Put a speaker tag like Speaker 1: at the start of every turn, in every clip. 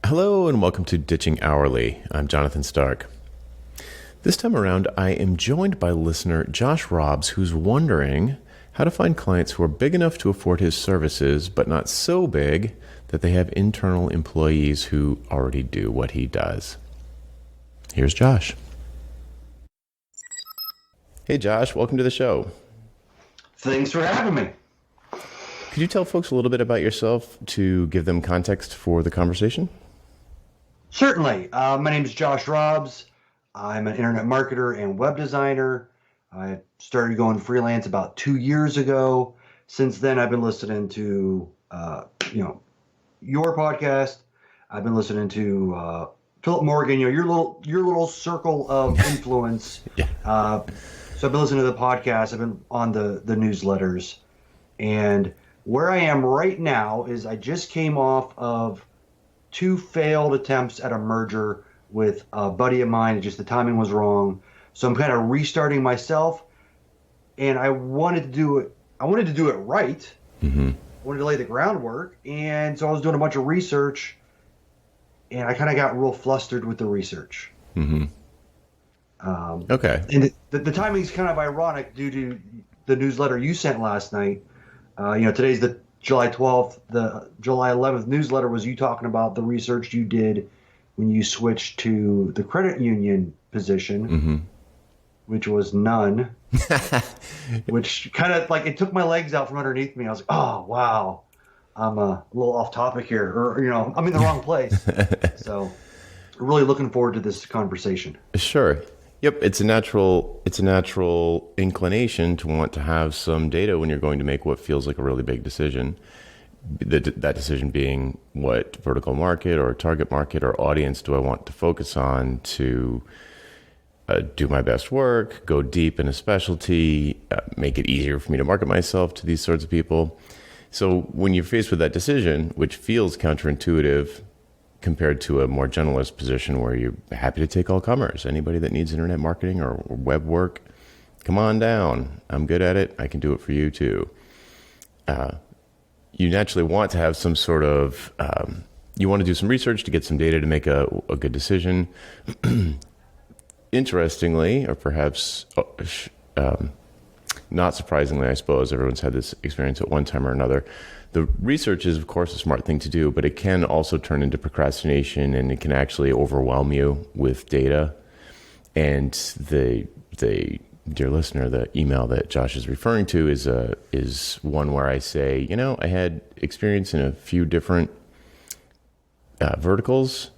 Speaker 1: Hello and welcome to Ditching Hourly. I'm Jonathan Stark. This time around, I am joined by listener Josh Robbs, who's wondering how to find clients who are big enough to afford his services, but not so big that they have internal employees who already do what he does. Here's Josh. Hey Josh, welcome to the show.
Speaker 2: Thanks for having me.
Speaker 1: Could you tell folks a little bit about yourself to give them context for the conversation?
Speaker 2: Certainly. My name is Josh Robbs. I'm an internet marketer and web designer. I started going freelance about 2 years ago. Since then, I've been listening to, your podcast. I've been listening to Philip Morgan, your little circle of influence.
Speaker 1: Yeah.
Speaker 2: So I've been listening to the podcast. I've been on the newsletters. And where I am right now is I just came off of 2 failed attempts at a merger with a buddy of mine. Just the timing was wrong. So I'm kind of restarting myself, and I wanted to do it right.
Speaker 1: Mm-hmm.
Speaker 2: I wanted to lay the groundwork, and so I was doing a bunch of research, and I kind of got real flustered with the research.
Speaker 1: Mm-hmm. Okay.
Speaker 2: And the timing is kind of ironic due to the newsletter you sent last night. Today's the July 12th. The July 11th newsletter was you talking about the research you did when you switched to the credit union position,
Speaker 1: Mm-hmm.
Speaker 2: which was none, which kind of like it took my legs out from underneath me. I was like, oh, wow, I'm a little off topic here, or, I'm in the wrong place. So really looking forward to this conversation.
Speaker 1: Sure. Yep, it's a natural inclination to want to have some data when you're going to make what feels like a really big decision. That decision being what vertical market or target market or audience do I want to focus on to do my best work, go deep in a specialty, make it easier for me to market myself to these sorts of people. So when you're faced with that decision, which feels counterintuitive compared to a more generalist position where you're happy to take all comers. Anybody that needs internet marketing or web work, come on down. I'm good at it. I can do it for you too. You naturally want to have some sort of, you want to do some research to get some data to make a good decision. Interestingly, or perhaps not surprisingly, I suppose, everyone's had this experience at one time or another. The research is, of course, a smart thing to do, but it can also turn into procrastination, and it can actually overwhelm you with data. And the dear listener, the email that Josh is referring to is one where I say, I had experience in a few different verticals,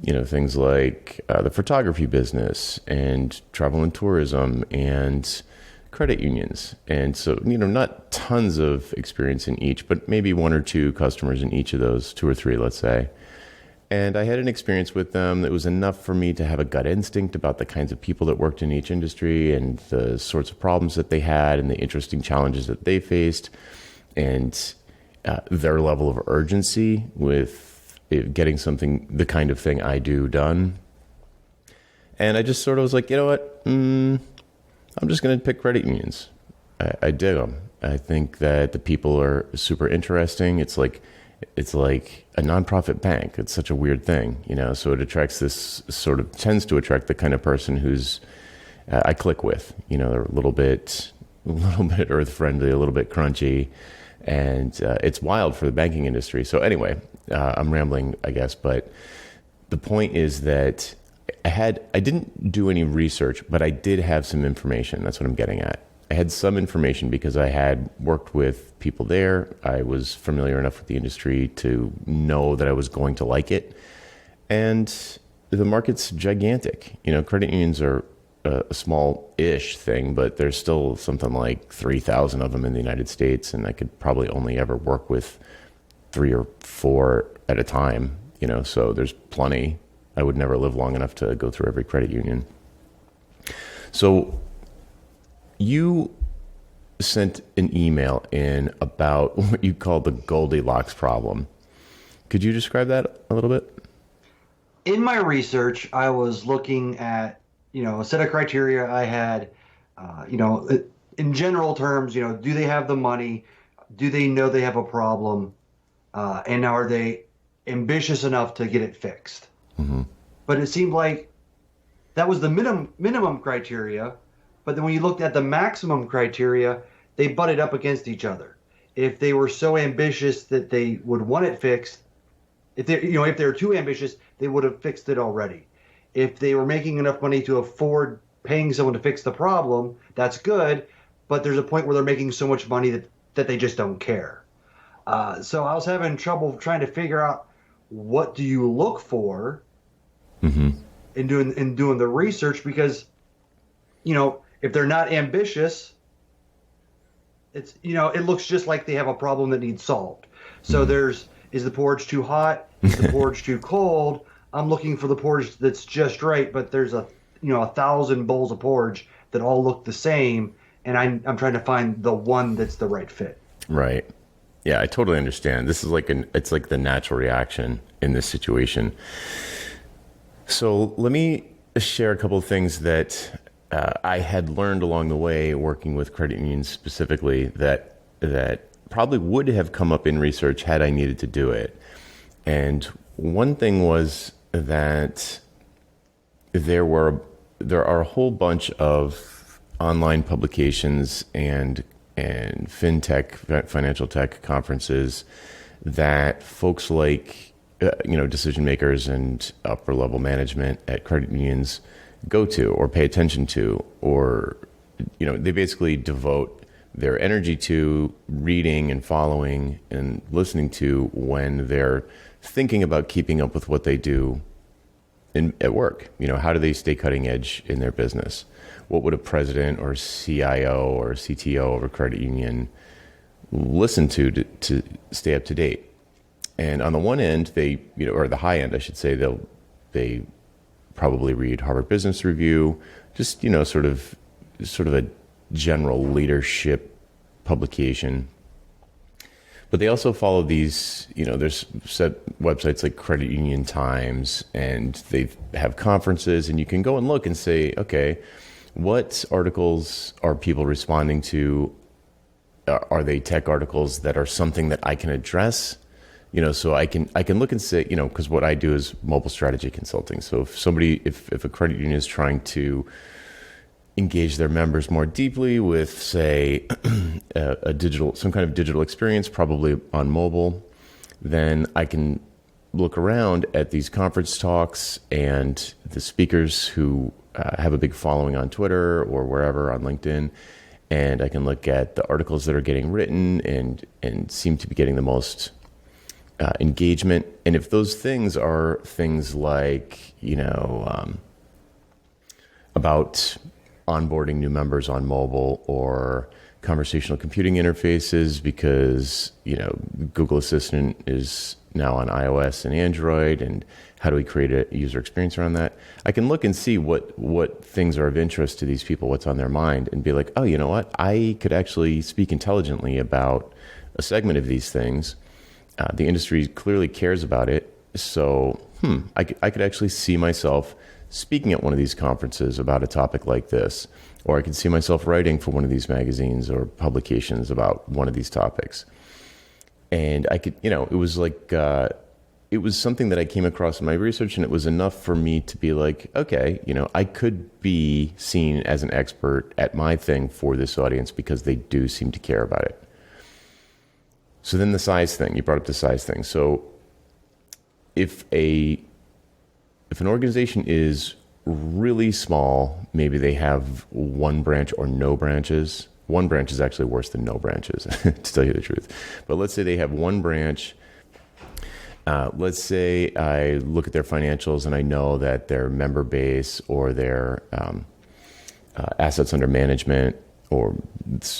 Speaker 1: things like the photography business and travel and tourism and credit unions. And so, not tons of experience in each, but maybe 1 or 2 customers in each of those, 2 or 3, let's say. And I had an experience with them that was enough for me to have a gut instinct about the kinds of people that worked in each industry and the sorts of problems that they had and the interesting challenges that they faced and their level of urgency with getting the kind of thing I do done. And I just sort of was like, you know what? I'm just going to pick credit unions. I dig them. I think that the people are super interesting. It's like a nonprofit bank. It's such a weird thing, so it tends to attract the kind of person who's I click with. They're a little bit earth friendly, a little bit crunchy, and it's wild for the banking industry. So anyway, I'm rambling, I guess, but the point is that I didn't do any research, but I did have some information. That's what I'm getting at. I had some information because I had worked with people there. I was familiar enough with the industry to know that I was going to like it. And the market's gigantic. Credit unions are a small-ish thing, but there's still something like 3,000 of them in the United States, and I could probably only ever work with 3 or 4 at a time, so there's plenty. I would never live long enough to go through every credit union. So you sent an email in about what you call the Goldilocks Problem. Could you describe that a little bit?
Speaker 2: In my research, I was looking at, a set of criteria I had, in general terms, do they have the money? Do they know they have a problem? And are they ambitious enough to get it fixed.
Speaker 1: Hmm.
Speaker 2: But it seemed like that was the minimum criteria. But then when you looked at the maximum criteria, they butted up against each other. If they were so ambitious that they would want it fixed, if they were too ambitious, they would have fixed it already. If they were making enough money to afford paying someone to fix the problem, that's good. But there's a point where they're making so much money that they just don't care. So I was having trouble trying to figure out what do you look for
Speaker 1: Hmm.
Speaker 2: in doing the research, because if they're not ambitious, it looks just like they have a problem that needs solved. So is the porridge too hot? Is the porridge too cold? I'm looking for the porridge that's just right, but there's 1,000 bowls of porridge that all look the same, and I'm trying to find the one that's the right fit.
Speaker 1: Right. Yeah, I totally understand. This is it's like the natural reaction in this situation. So let me share a couple of things that I had learned along the way working with credit unions specifically that probably would have come up in research had I needed to do it. And one thing was that there are a whole bunch of online publications and fintech, financial tech conferences that folks like decision makers and upper level management at credit unions go to or pay attention to, or they basically devote their energy to reading and following and listening to when they're thinking about keeping up with what they do at work. How do they stay cutting edge in their business? What would a president or CIO or CTO of a credit union listen to stay up to date? And on the one end, or the high end, I should say, they probably read Harvard Business Review, just sort of a general leadership publication. But they also follow these, there's set websites like Credit Union Times, and they have conferences, and you can go and look and say, okay, what articles are people responding to? Are they tech articles that are something that I can address? So I can look and say, because what I do is mobile strategy consulting. So if a credit union is trying to engage their members more deeply with, say, some kind of digital experience, probably on mobile, then I can look around at these conference talks and the speakers who have a big following on Twitter or wherever, on LinkedIn, and I can look at the articles that are getting written and seem to be getting the most engagement. And if those things are things like, about onboarding new members on mobile, or conversational computing interfaces, because, Google Assistant is now on iOS and Android, and how do we create a user experience around that? I can look and see what things are of interest to these people, what's on their mind, and be like, oh, you know what? I could actually speak intelligently about a segment of these things. The industry clearly cares about it. So, I could actually see myself speaking at one of these conferences about a topic like this, or I could see myself writing for one of these magazines or publications about one of these topics. And I could, it was like, it was something that I came across in my research, and it was enough for me to be like, okay, I could be seen as an expert at my thing for this audience because they do seem to care about it. So then the size thing, you brought up the size thing. So if an organization is really small, maybe they have one branch or no branches. One branch is actually worse than no branches, to tell you the truth. But let's say they have one branch. Let's say I look at their financials and I know that their member base or their assets under management, or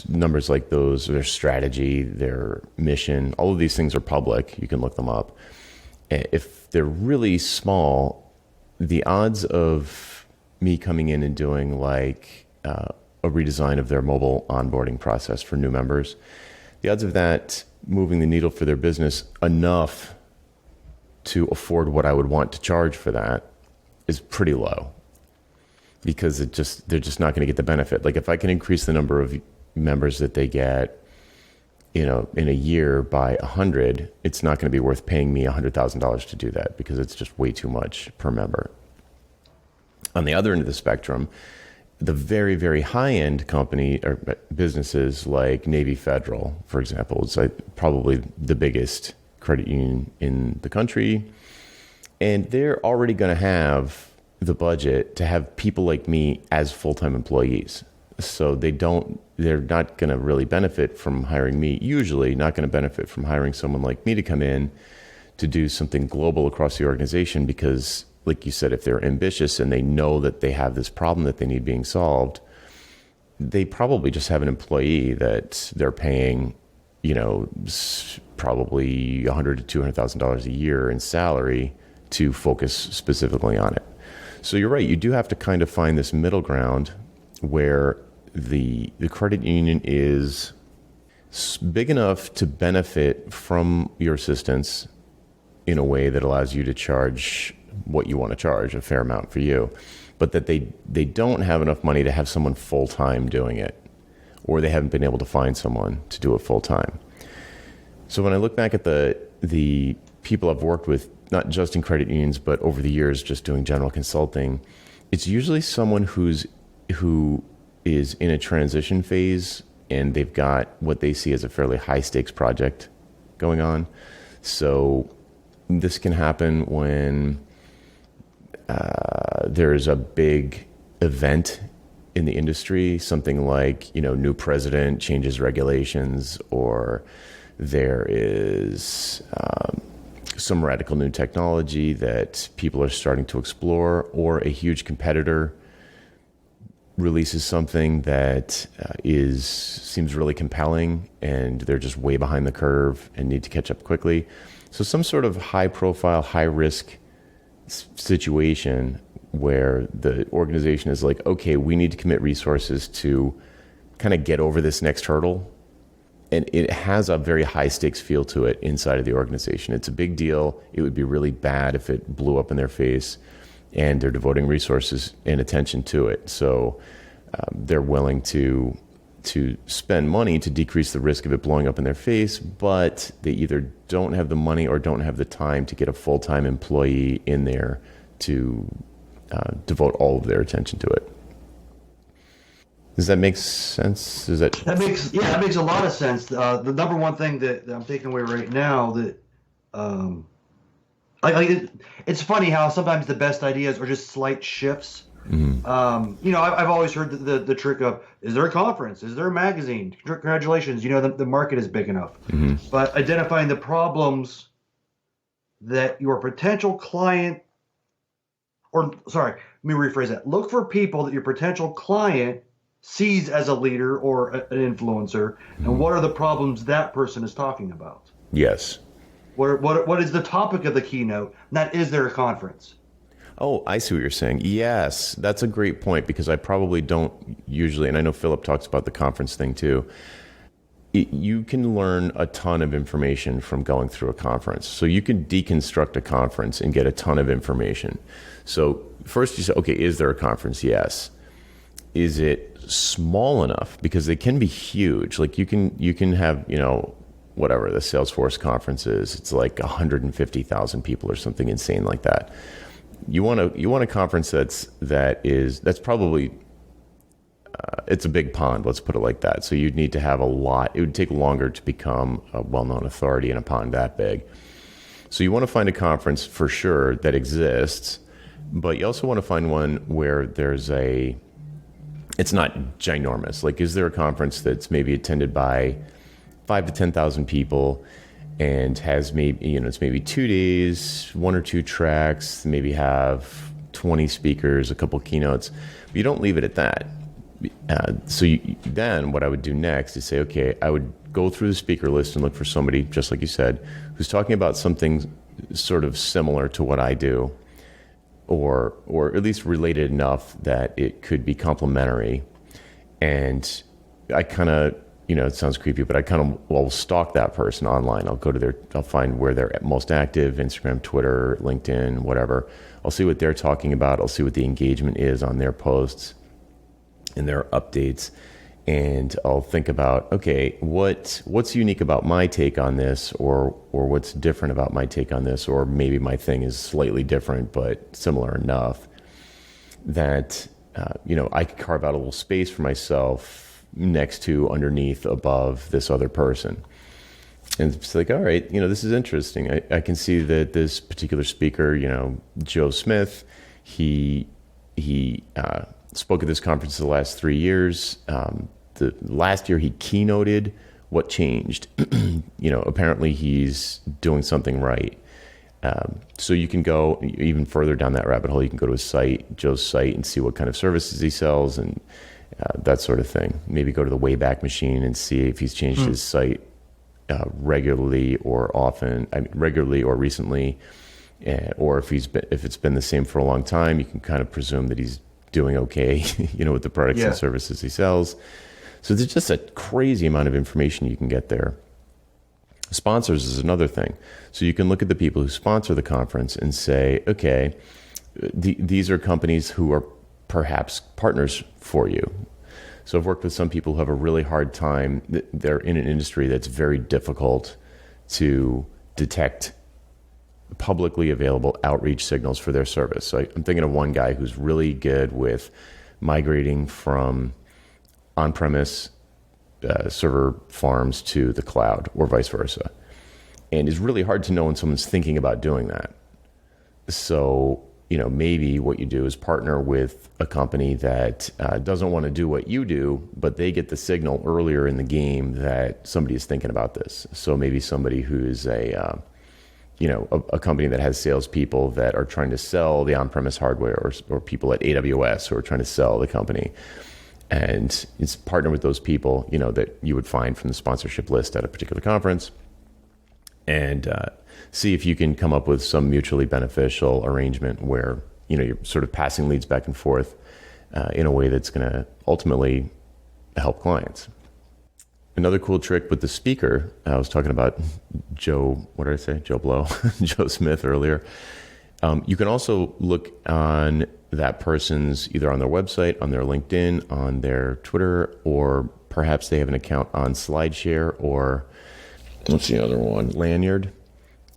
Speaker 1: numbers like those, their strategy, their mission, all of these things are public. You can look them up. If they're really small, the odds of me coming in and doing like a redesign of their mobile onboarding process for new members, the odds of that moving the needle for their business enough to afford what I would want to charge for that is pretty low, because they're just not going to get the benefit. Like if I can increase the number of members that they get, in a year by 100, it's not going to be worth paying me $100,000 to do that because it's just way too much per member. On the other end of the spectrum, the very, very high-end company or businesses like Navy Federal, for example, is probably the biggest credit union in the country. And they're already going to have the budget to have people like me as full-time employees. So they're not going to really benefit from hiring me, usually not going to benefit from hiring someone like me to come in to do something global across the organization because, like you said, if they're ambitious and they know that they have this problem that they need being solved, they probably just have an employee that they're paying, probably $100,000 to $200,000 a year in salary to focus specifically on it. So you're right. You do have to kind of find this middle ground where the credit union is big enough to benefit from your assistance in a way that allows you to charge what you want to charge, a fair amount for you, but that they don't have enough money to have someone full-time doing it, or they haven't been able to find someone to do it full-time. So when I look back at the people I've worked with, not just in credit unions, but over the years, just doing general consulting, it's usually someone who is in a transition phase and they've got what they see as a fairly high stakes project going on. So this can happen when there's a big event in the industry, something like, new president changes regulations, or there is some radical new technology that people are starting to explore, or a huge competitor releases something that seems really compelling and they're just way behind the curve and need to catch up quickly. So some sort of high profile, high risk situation where the organization is like, okay, we need to commit resources to kind of get over this next hurdle. And it has a very high stakes feel to it inside of the organization. It's a big deal. It would be really bad if it blew up in their face, and they're devoting resources and attention to it. So they're willing to spend money to decrease the risk of it blowing up in their face, but they either don't have the money or don't have the time to get a full-time employee in there to devote all of their attention to it. Does that make sense?
Speaker 2: That makes a lot of sense. The number one thing that I'm taking away right now that it's funny how sometimes the best ideas are just slight shifts. Mm-hmm. I've always heard the trick of, is there a conference? Is there a magazine? Congratulations, the market is big enough. Mm-hmm. But identifying the problems that your potential client, let me rephrase that. Look for people that your potential client sees as a leader or an influencer, mm-hmm. and what are the problems that person is talking about?
Speaker 1: Yes.
Speaker 2: What is the topic of the keynote? Not, is there a conference?
Speaker 1: Oh, I see what you're saying. Yes, that's a great point, because I probably don't usually, and I know Philip talks about the conference thing too. You can learn a ton of information from going through a conference. So you can deconstruct a conference and get a ton of information. So first you say, okay, is there a conference? Yes. Is it small enough? Because they can be huge. Like you can have, whatever the Salesforce conference is, it's like 150,000 people or something insane like that. You want a conference that's probably it's a big pond, let's put it like that. So you'd need to have a lot. It would take longer to become a well-known authority in a pond that big. So you want to find a conference for sure that exists, but you also want to find one where it's not ginormous. Like, is there a conference that's maybe attended by 5,000 to 10,000 people and has it's maybe 2 days, 1 or 2 tracks, maybe have 20 speakers, a couple keynotes, but you don't leave it at that. Then what I would do next is say, okay, I would go through the speaker list and look for somebody, just like you said, who's talking about something sort of similar to what I do, or at least related enough that it could be complementary. And I kind of, it sounds creepy, but I kind of will stalk that person online. I'll find where they're most active, Instagram, Twitter, LinkedIn, whatever. I'll see what they're talking about. I'll see what the engagement is on their posts and their updates. and I'll think about, okay, what's unique about my take on this, or what's different about my take on this, or maybe my thing is slightly different but similar enough that I could carve out a little space for myself next to, underneath, above this other person. And it's like, all right, this is interesting. I can see that this particular speaker, Joe Smith, he spoke at this conference the last 3 years. The last year he keynoted what changed. Apparently he's doing something right. So you can go even further down that rabbit hole. You can go to his site, Joe's site, and see what kind of services he sells and that sort of thing. Maybe go to the Wayback Machine and see if he's changed his site regularly or often, regularly or recently, or if it's been the same for a long time. You can kind of presume that he's doing okay, with the products and services he sells. So there's just a crazy amount of information you can get there. Sponsors is another thing. So you can look at the people who sponsor the conference and say, okay, these are companies who are perhaps partners for you. So I've worked with some people who have a really hard time. They're in an industry that's very difficult to detect publicly available outreach signals for their service. So I'm thinking of one guy who's really good with migrating from on-premise server farms to the cloud or vice versa. And it's really hard to know when someone's thinking about doing that. So, maybe what you do is partner with a company that doesn't want to do what you do, but they get the signal earlier in the game that somebody is thinking about this. So maybe somebody who's a company that has salespeople that are trying to sell the on-premise hardware, or people at AWS who are trying to sell the company. And it's partner with those people, that you would find from the sponsorship list at a particular conference, and see if you can come up with some mutually beneficial arrangement where, you're sort of passing leads back and forth in a way that's going to ultimately help clients. Another cool trick with the speaker, I was talking about Joe Blow, Joe Smith earlier. You can also look on that person's, either on their website, on their LinkedIn, on their Twitter, or perhaps they have an account on SlideShare, or what's the other one, Lanyard,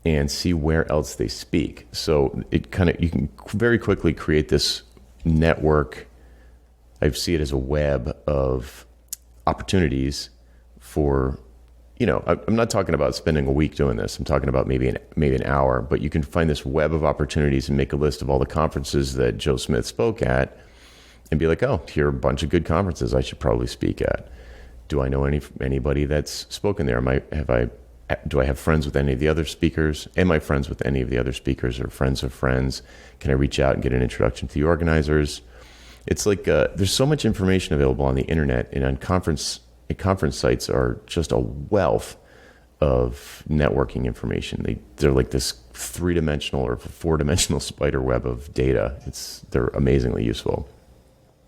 Speaker 1: and see where else they speak. So you can very quickly create this network. I see it as a web of opportunities for, I'm not talking about spending a week doing this. I'm talking about maybe an hour, but you can find this web of opportunities and make a list of all the conferences that Joe Smith spoke at and be like, oh, here are a bunch of good conferences I should probably speak at. Do I know anybody that's spoken there? Do I have friends with any of the other speakers? Am I friends with any of the other speakers, or friends of friends? Can I reach out and get an introduction to the organizers? It's like there's so much information available on the internet, and on conference sites are just a wealth of networking information. They're like this 3-dimensional or 4-dimensional spider web of data. They're amazingly useful.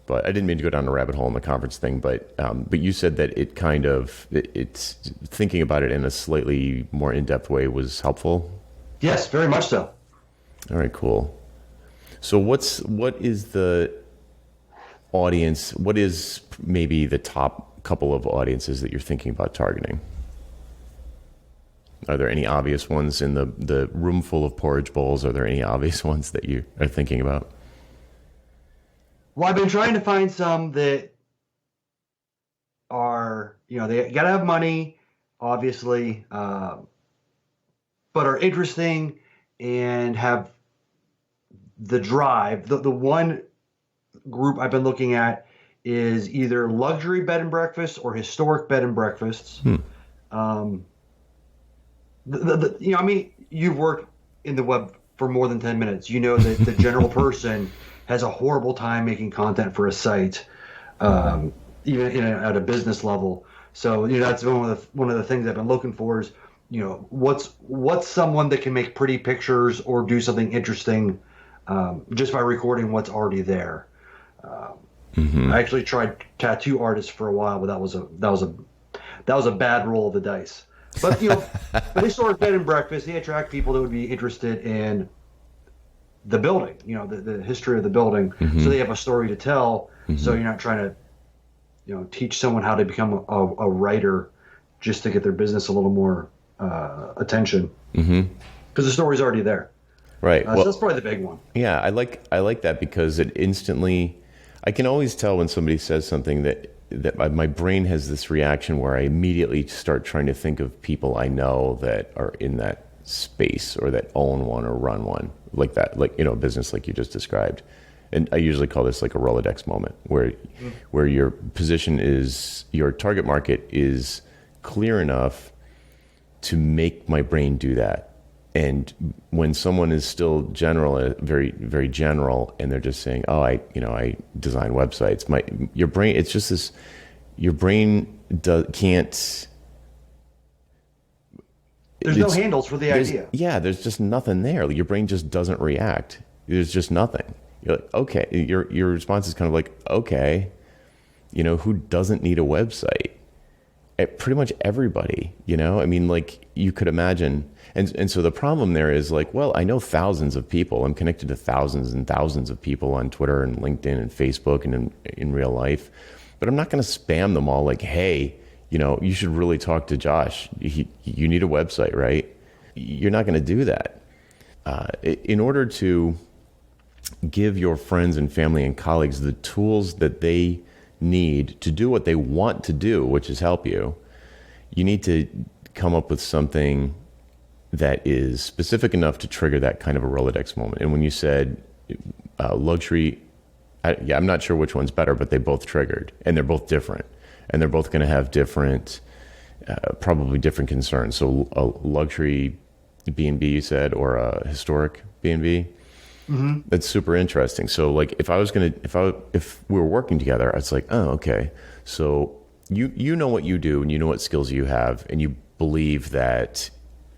Speaker 1: But I didn't mean to go down a rabbit hole in the conference thing. But you said that it's thinking about it in a slightly more in-depth way was helpful.
Speaker 2: Yes, very much so.
Speaker 1: All right, cool. So what is the audience? What is maybe the top couple of audiences that you're thinking about targeting? Are there any obvious ones in the room full of porridge bowls? Are there any obvious ones that you are thinking about?
Speaker 2: Well, I've been trying to find some that are, they got to have money, obviously, but are interesting and have the drive. The one group I've been looking at is either luxury bed and breakfasts or historic bed and breakfasts. You've worked in the web for more than 10 minutes. You know that the general person has a horrible time making content for a site, even at a business level. So that's one of the things I've been looking for is what's someone that can make pretty pictures or do something interesting just by recording what's already there. I actually tried tattoo artists for a while, but that was a bad roll of the dice. But the historic bed and breakfast, they attract people that would be interested in the building, the history of the building. So they have a story to tell. So you're not trying to teach someone how to become a writer just to get their business a little more attention because the story's already there.
Speaker 1: Right.
Speaker 2: So
Speaker 1: Well,
Speaker 2: that's probably the big one.
Speaker 1: yeah, I like that because it instantly, I can always tell when somebody says something that my brain has this reaction where I immediately start trying to think of people I know that are in that space or that own one or run one like that, like a business like you just described. And I usually call this like a Rolodex moment where your position is, your target market is clear enough to make my brain do that. And when someone is still general, very, very general, and they're just saying, "Oh, I design websites," your brain, it's just this. Your brain can't.
Speaker 2: There's no handles for the idea.
Speaker 1: Yeah, there's just nothing there. Your brain just doesn't react. There's just nothing. You're like, okay. Your response is kind of like, okay, who doesn't need a website? Pretty much everybody. I mean, like you could imagine. And so the problem there is like, well, I know thousands of people. I'm connected to thousands and thousands of people on Twitter and LinkedIn and Facebook and in real life. But I'm not going to spam them all like, hey, you should really talk to Josh. You need a website, right? You're not going to do that. In order to give your friends and family and colleagues the tools that they need to do what they want to do, which is help you, you need to come up with something that is specific enough to trigger that kind of a Rolodex moment. And when you said luxury, I'm not sure which one's better, but they both triggered, and they're both different, and they're both going to have different, probably different concerns. So a luxury B&B, you said, or a historic B&B. That's super interesting. So like if we were working together, it's like, oh, okay. So you know what you do and you know what skills you have, and you believe that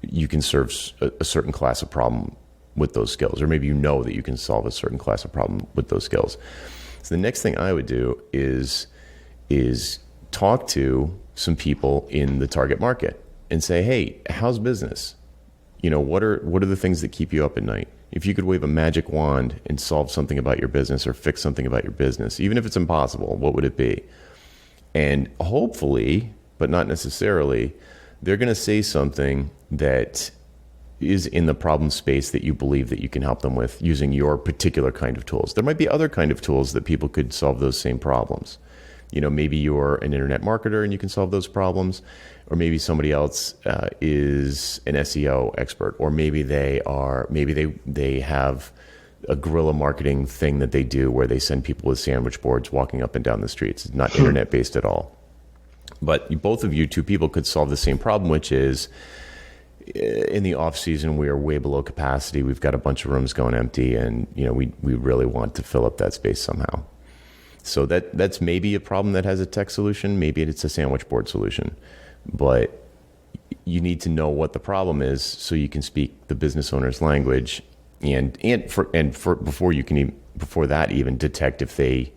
Speaker 1: you can serve a certain class of problem with those skills, or maybe that you can solve a certain class of problem with those skills. So the next thing I would do is talk to some people in the target market and say, hey, how's business? What are the things that keep you up at night? If you could wave a magic wand and solve something about your business or fix something about your business, even if it's impossible, what would it be? And hopefully, but not necessarily, they're going to say something that is in the problem space that you believe that you can help them with using your particular kind of tools. There might be other kind of tools that people could solve those same problems. Maybe you're an internet marketer and you can solve those problems, or maybe somebody else is an SEO expert, or maybe they have a guerrilla marketing thing that they do where they send people with sandwich boards walking up and down the streets. It's not internet based at all. But both of you, two people, could solve the same problem, which is in the off season, we are way below capacity. We've got a bunch of rooms going empty, and we really want to fill up that space somehow. So that's maybe a problem that has a tech solution. Maybe it's a sandwich board solution, but you need to know what the problem is so you can speak the business owner's language, and before that even detect if they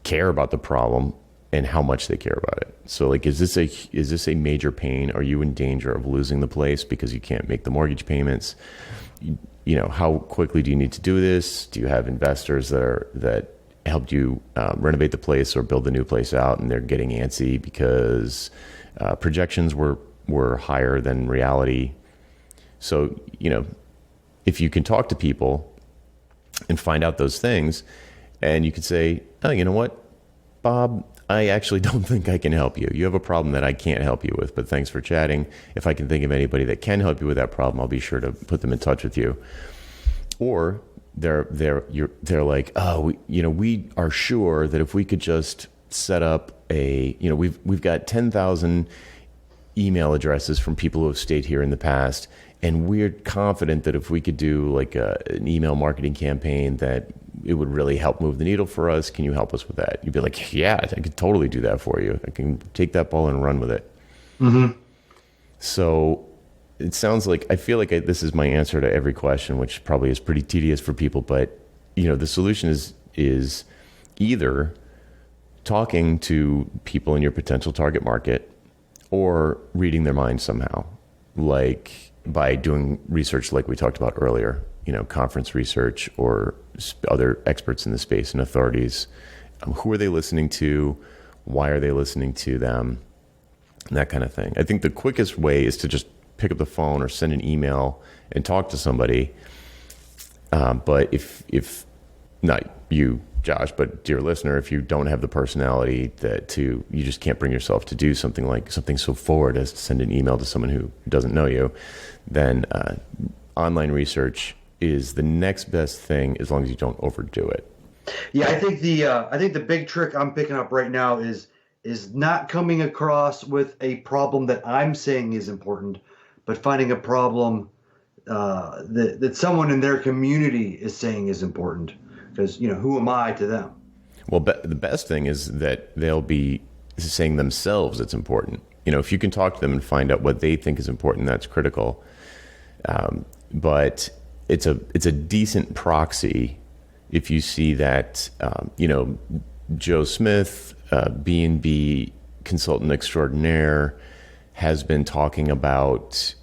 Speaker 1: care about the problem and how much they care about it. So like, is this a major pain? Are you in danger of losing the place because you can't make the mortgage payments? How quickly do you need to do this? Do you have investors that helped you renovate the place or build the new place out, and they're getting antsy because projections were higher than reality? So, if you can talk to people and find out those things, and you could say, oh, you know what, Bob, I actually don't think I can help you. You have a problem that I can't help you with, but thanks for chatting. If I can think of anybody that can help you with that problem, I'll be sure to put them in touch with you. Or they're like, oh, we are sure that if we could just set up we've got 10,000 email addresses from people who have stayed here in the past, and we're confident that if we could do like an email marketing campaign, that it would really help move the needle for us. Can you help us with that? You'd be like, yeah, I could totally do that for you. I can take that ball and run with it. Mm-hmm. So it sounds like, I feel like this is my answer to every question, which probably is pretty tedious for people. But the solution is either talking to people in your potential target market or reading their minds somehow, like by doing research like we talked about earlier, conference research or other experts in the space and authorities. Who are they listening to? Why are they listening to them? And that kind of thing. I think the quickest way is to just pick up the phone or send an email and talk to somebody. But if not you, Josh, but dear listener, if you don't have the personality you just can't bring yourself to do something so forward as to send an email to someone who doesn't know you, then online research is the next best thing as long as you don't overdo it.
Speaker 2: Yeah, I think the big trick I'm picking up right now is not coming across with a problem that I'm saying is important, but finding a problem that someone in their community is saying is important. Because, who am I to them?
Speaker 1: Well, the best thing is that they'll be saying themselves it's important. If you can talk to them and find out what they think is important, that's critical. But it's a decent proxy if you see that, Joe Smith, B&B consultant extraordinaire, has been talking about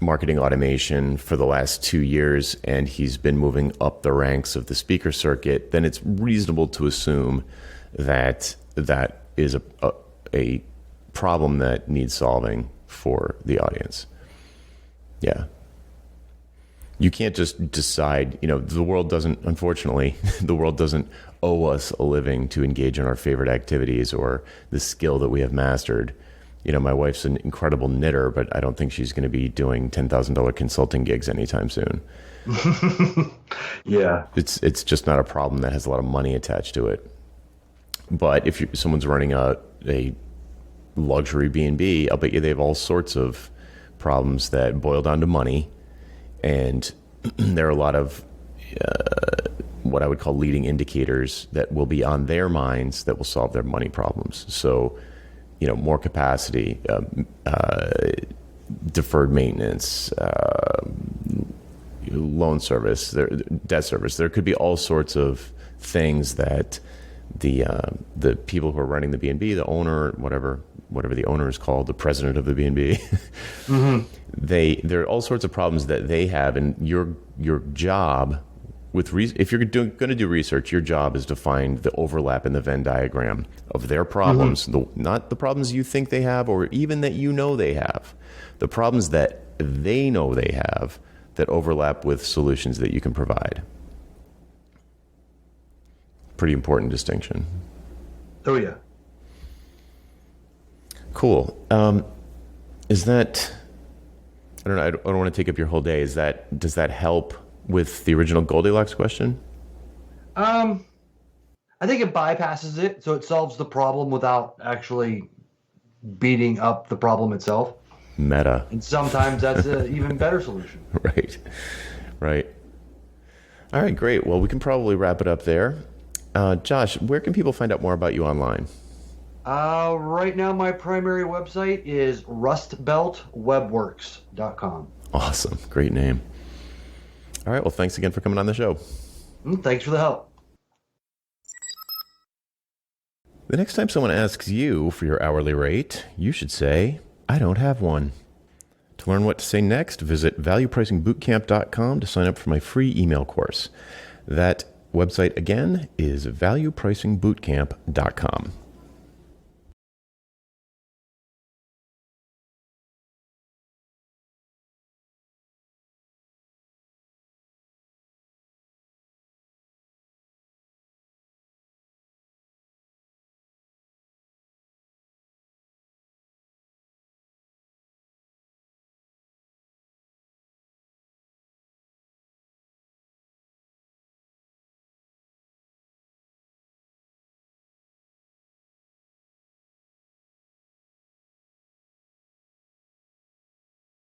Speaker 1: marketing automation for the last 2 years, and he's been moving up the ranks of the speaker circuit, then it's reasonable to assume that that is a problem that needs solving for the audience. Yeah. You can't just decide, the world doesn't, unfortunately, the world doesn't owe us a living to engage in our favorite activities or the skill that we have mastered. My wife's an incredible knitter, but I don't think she's going to be doing $10,000 consulting gigs anytime soon.
Speaker 2: Yeah.
Speaker 1: It's just not a problem that has a lot of money attached to it. But if someone's running a luxury B&B, I'll bet you they have all sorts of problems that boil down to money. And there are a lot of what I would call leading indicators that will be on their minds that will solve their money problems. So, more capacity, deferred maintenance, loan service, debt service. There could be all sorts of things that the people who are running the B&B, the owner, whatever the owner is called, the president of the B&B, mm-hmm. There are all sorts of problems that they have, and your job if you're going to do research, your job is to find the overlap in the Venn diagram of their problems, mm-hmm. Not the problems you think they have or even that they have, the problems that they know they have that overlap with solutions that you can provide. Pretty important distinction.
Speaker 2: Oh, yeah.
Speaker 1: Cool. Is that, I don't know, I don't want to take up your whole day. Does that help with the original Goldilocks question?
Speaker 2: I think it bypasses it, so it solves the problem without actually beating up the problem itself.
Speaker 1: Meta.
Speaker 2: And sometimes that's an even better solution.
Speaker 1: Right. All right, great. Well, we can probably wrap it up there. Josh, where can people find out more about you online?
Speaker 2: Right now, my primary website is rustbeltwebworks.com.
Speaker 1: Awesome. Great name. All right. Well, thanks again for coming on the show.
Speaker 2: Thanks for the help.
Speaker 1: The next time someone asks you for your hourly rate, you should say, I don't have one. To learn what to say next, visit valuepricingbootcamp.com to sign up for my free email course. That website again is valuepricingbootcamp.com.